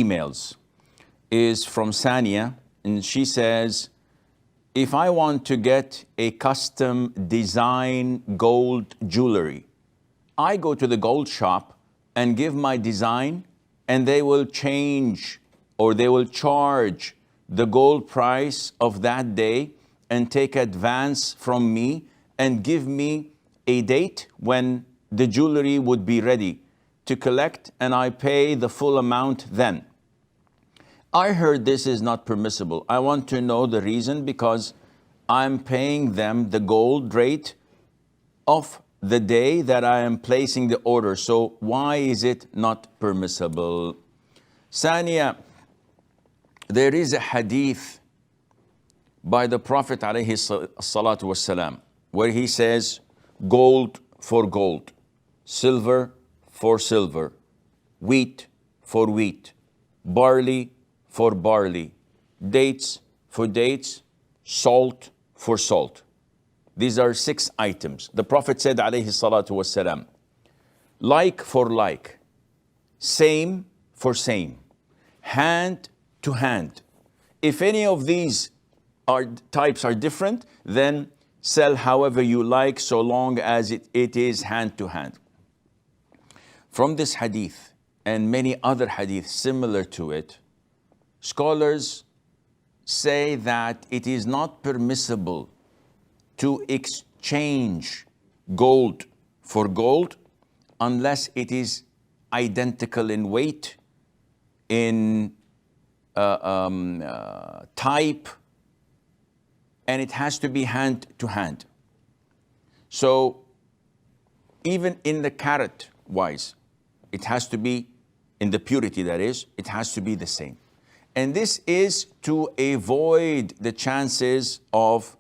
emails is from Sania, and she says, if I want to get a custom design gold jewelry, I go to the gold shop and give my design, and they will change or they will charge the gold price of that day and take advance from me and give me a date when the jewelry would be ready to collect, and I pay the full amount then. I heard this is not permissible. I want to know the reason, because I'm paying them the gold rate of the day that I am placing the order. So why is it not permissible? Sania, there is a hadith by the Prophet alayhi salatu wasalam, where he says, gold for gold, silver for silver, wheat for wheat, barley for barley, dates for dates, salt for salt. These are 6 items. The Prophet said, alayhi salatu wasalam, like for like, same for same, hand to hand. If any of these types are different, then sell however you like, so long as it is hand to hand. From this hadith and many other hadiths similar to it, scholars say that it is not permissible to exchange gold for gold unless it is identical in weight, in type, and it has to be hand to hand. So even in the carat wise, it has to be, in the purity that is, it has to be the same. And this is to avoid the chances of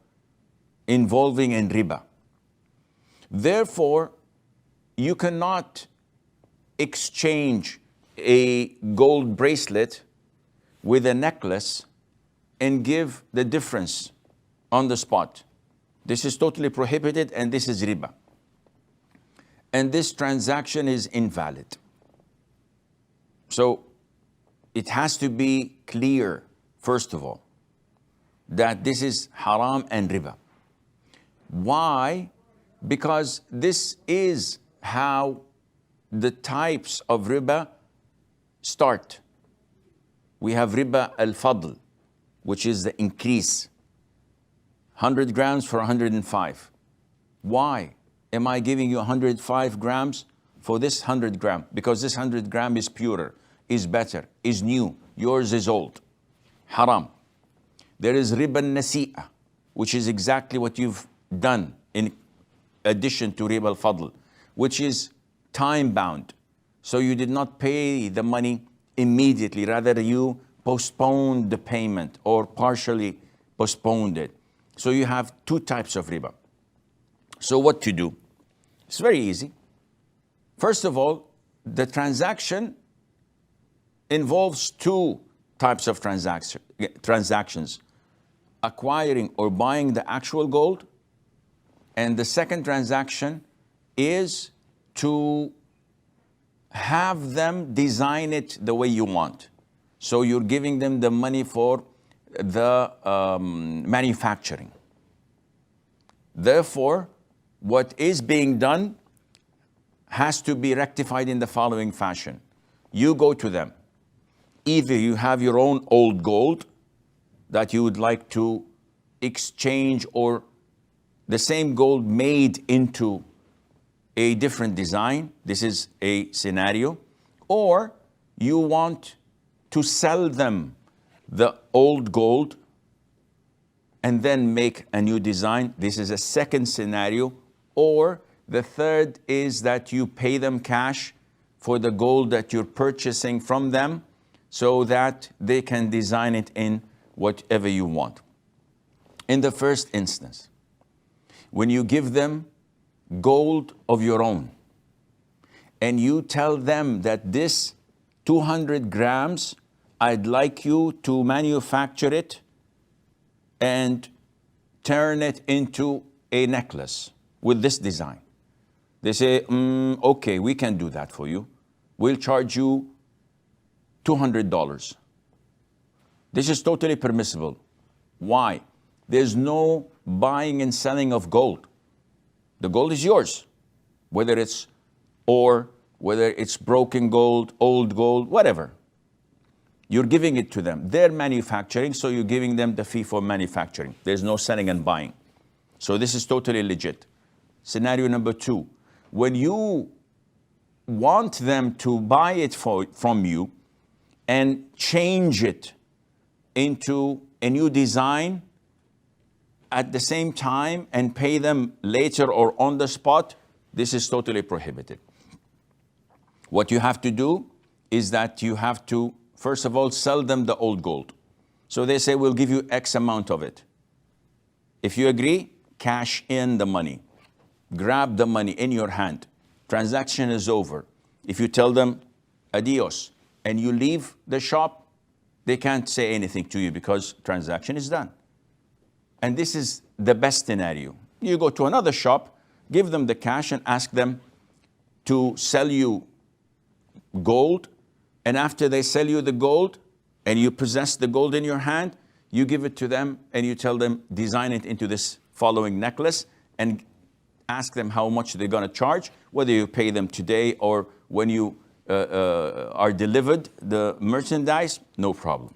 involving in riba. Therefore, you cannot exchange a gold bracelet with a necklace and give the difference on the spot. This is totally prohibited, and this is riba. And this transaction is invalid. So it has to be clear, first of all, that this is haram and riba. Why? Because this is how the types of riba start. We have riba al-fadl, which is the increase. 100 grams for 105. Why am I giving you 105 grams for this 100 gram? Because this 100 gram is purer, is better, is new. Yours is old. Haram. There is riba al-nasi'ah, which is exactly what you've done in addition to riba al-fadl, which is time-bound. So you did not pay the money immediately. Rather, you postponed the payment or partially postponed it. So you have 2 types of riba. So what to do? It's very easy. First of all, the transaction involves 2 types of transactions. Acquiring or buying the actual gold. And the second transaction is to have them design it the way you want. So you're giving them the money for the manufacturing. Therefore, what is being done has to be rectified in the following fashion. You go to them. Either you have your own old gold that you would like to exchange, or the same gold made into a different design. This is a scenario. Or you want to sell them the old gold and then make a new design. This is a second scenario. Or the third is that you pay them cash for the gold that you're purchasing from them so that they can design it in whatever you want. In the first instance, when you give them gold of your own and you tell them that this 200 grams, I'd like you to manufacture it and turn it into a necklace with this design. They say, okay, we can do that for you. We'll charge you $200. This is totally permissible. Why? There's no buying and selling of gold. The gold is yours, whether it's ore, whether it's broken gold, old gold, whatever. You're giving it to them. They're manufacturing, so you're giving them the fee for manufacturing. There's no selling and buying. So this is totally legit. Scenario number 2, when you want them to buy it from you and change it into a new design at the same time and pay them later or on the spot, this is totally prohibited. What you have to do is that you have to, first of all, sell them the old gold. So they say, we'll give you X amount of it. If you agree, cash in the money. Grab the money in your hand. Transaction is over. If you tell them, adios, and you leave the shop, they can't say anything to you because transaction is done. And this is the best scenario. You go to another shop, give them the cash and ask them to sell you gold. And after they sell you the gold and you possess the gold in your hand, you give it to them and you tell them, design it into this following necklace, and ask them how much they're going to charge, whether you pay them today or when you are delivered the merchandise, no problem.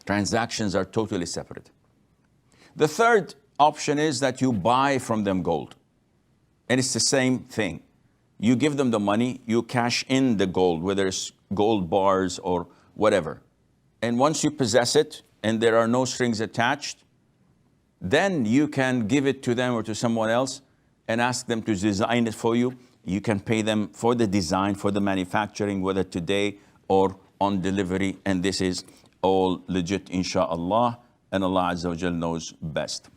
Transactions are totally separate. The third option is that you buy from them gold. And it's the same thing. You give them the money, you cash in the gold, whether it's gold bars or whatever. And once you possess it and there are no strings attached, then you can give it to them or to someone else and ask them to design it for you. You can pay them for the design, for the manufacturing, whether today or on delivery. And this is all legit, inshallah. And Allah Azza wa Jal knows best.